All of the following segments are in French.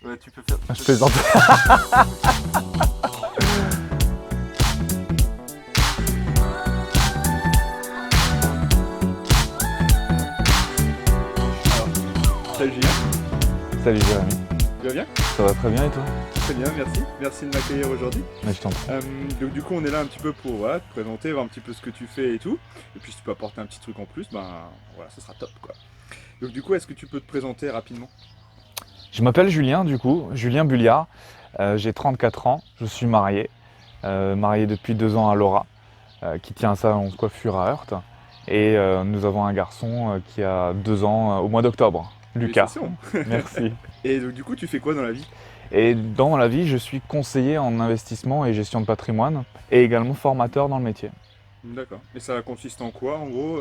Ouais, tu peux faire. Je plaisante. Alors, salut Julien, Salut Jérémy, tu vas bien? ça va très bien et toi? Très bien, merci. Merci de m'accueillir aujourd'hui. Mais je t'en prie. Donc du coup, on est là un petit peu pour voilà, te présenter, voir un petit peu ce que tu fais et tout. Et puis si tu peux apporter un petit truc en plus, ben voilà, ce sera top quoi. Donc du coup, est-ce que tu peux te présenter rapidement? Je m'appelle Julien du coup, Julien Bulliard, j'ai 34 ans, je suis marié, marié depuis 2 ans à Laura, qui tient un salon de coiffure à Heurte. Et nous avons un garçon qui a 2 ans au mois d'octobre, Lucas. Félicitations. Merci. Et donc du coup, tu fais quoi dans la vie? Et dans la vie, je suis conseiller en investissement et gestion de patrimoine et également formateur dans le métier. D'accord. Et ça consiste en quoi en gros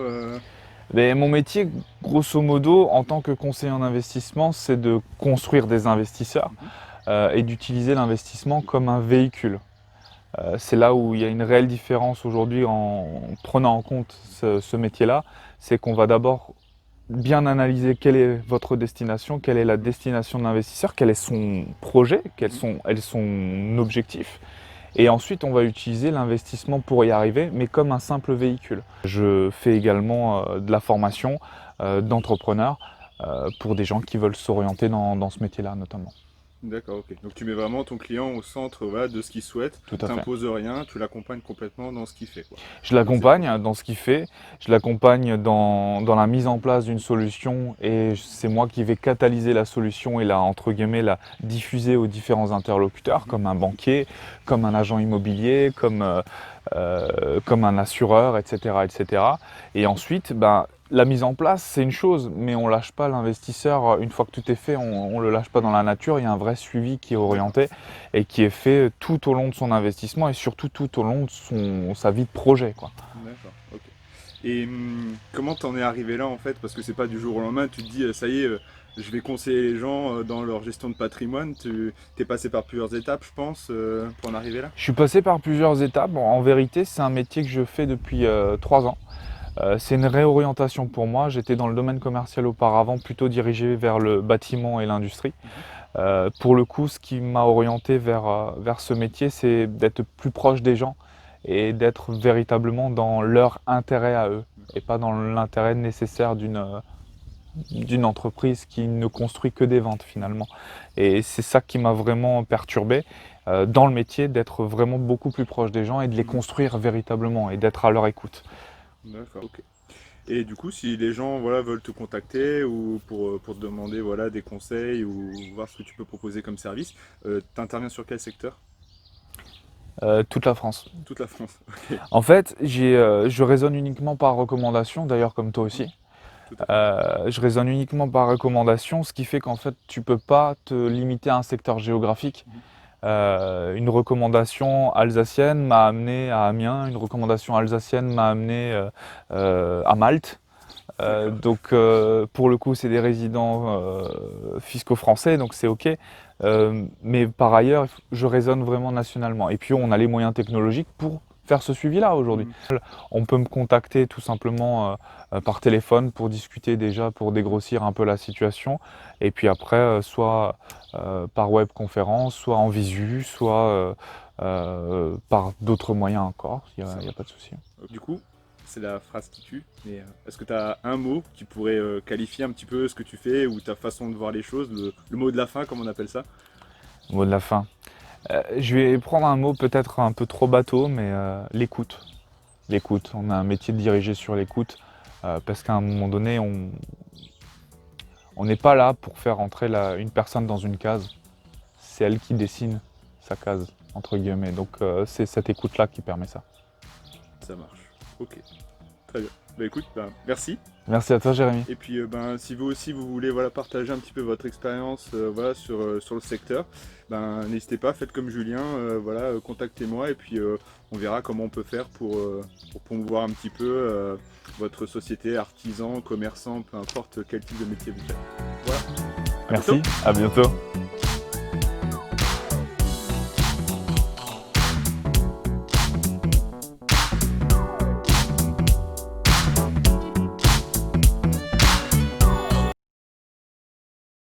Mais mon métier, grosso modo, en tant que conseiller en investissement, c'est de construire des investisseurs et d'utiliser l'investissement comme un véhicule. C'est là où il y a une réelle différence aujourd'hui en prenant en compte ce métier-là, c'est qu'on va d'abord bien analyser quelle est votre destination, quelle est la destination de l'investisseur, quel est son projet, quels sont son objectif. Et ensuite, on va utiliser l'investissement pour y arriver, mais comme un simple véhicule. Je fais également de la formation d'entrepreneurs pour des gens qui veulent s'orienter dans ce métier-là notamment. D'accord, ok. Donc tu mets vraiment ton client au centre voilà, de ce qu'il souhaite, Tout tu à fait. t'imposes rien, tu l'accompagnes complètement dans ce qu'il fait, quoi. Je l'accompagne dans ce qu'il fait, je l'accompagne dans la mise en place d'une solution et c'est moi qui vais catalyser la solution et entre guillemets, la diffuser aux différents interlocuteurs, comme un banquier, comme un agent immobilier, comme un assureur, etc., etc. Et ensuite, ben, la mise en place, c'est une chose, mais on ne lâche pas l'investisseur. Une fois que tout est fait, on ne le lâche pas dans la nature. Il y a un vrai suivi qui est orienté et qui est fait tout au long de son investissement et surtout tout au long de sa vie de projet, quoi. D'accord, ok. Et comment t'en es arrivé là en fait? Parce que c'est pas du jour au lendemain, tu te dis ça y est, je vais conseiller les gens dans leur gestion de patrimoine. Tu t'es passé par plusieurs étapes, je pense, pour en arriver là? Je suis passé par plusieurs étapes. Bon, en vérité, c'est un métier que je fais depuis 3 ans. C'est une réorientation pour moi. J'étais dans le domaine commercial auparavant, plutôt dirigé vers le bâtiment et l'industrie. Pour le coup, ce qui m'a orienté vers ce métier, c'est d'être plus proche des gens et d'être véritablement dans leur intérêt à eux et pas dans l'intérêt nécessaire d'une entreprise qui ne construit que des ventes finalement. Et c'est ça qui m'a vraiment perturbé dans le métier, d'être vraiment beaucoup plus proche des gens et de les construire véritablement et d'être à leur écoute. D'accord, ok. Et du coup, si les gens voilà, veulent te contacter ou pour te demander voilà, des conseils ou voir ce que tu peux proposer comme service, t'interviens sur quel secteur? Toute la France. Toute la France. Ok, En fait, je raisonne uniquement par recommandation, d'ailleurs comme toi aussi. tout à fait. Je raisonne uniquement par recommandation, ce qui fait qu'en fait, tu peux pas te limiter à un secteur géographique. Une recommandation alsacienne m'a amené à Amiens, une recommandation alsacienne m'a amené à Malte. Pour le coup, c'est des résidents fiscaux français, donc c'est OK. Mais par ailleurs, je raisonne vraiment nationalement. Et puis, on a les moyens technologiques pour faire ce suivi-là aujourd'hui. On peut me contacter tout simplement par téléphone pour discuter déjà, pour dégrossir un peu la situation. Et puis après, soit par webconférence, soit en visu, soit par d'autres moyens encore. Il n'y a pas de souci. Du coup, c'est la phrase qui tue, mais est-ce que tu as un mot qui pourrait qualifier un petit peu ce que tu fais ou ta façon de voir les choses, le mot de la fin, comme on appelle ça? Mot de la fin. Je vais prendre un mot peut-être un peu trop bateau, mais l'écoute. L'écoute. On a un métier de diriger sur l'écoute parce qu'à un moment donné, on n'est pas là pour faire entrer une personne dans une case. C'est elle qui dessine sa case, entre guillemets. Donc c'est cette écoute-là qui permet ça. Ça marche. Ok. Très bien. Bah écoute, merci. Merci à toi, Jérémy. Et puis si vous aussi vous voulez voilà, partager un petit peu votre expérience voilà, sur le secteur, n'hésitez pas, faites comme Julien, voilà, contactez-moi et puis on verra comment on peut faire pour promouvoir un petit peu votre société, artisan, commerçant, peu importe quel type de métier vous faites. Voilà. Merci, à bientôt.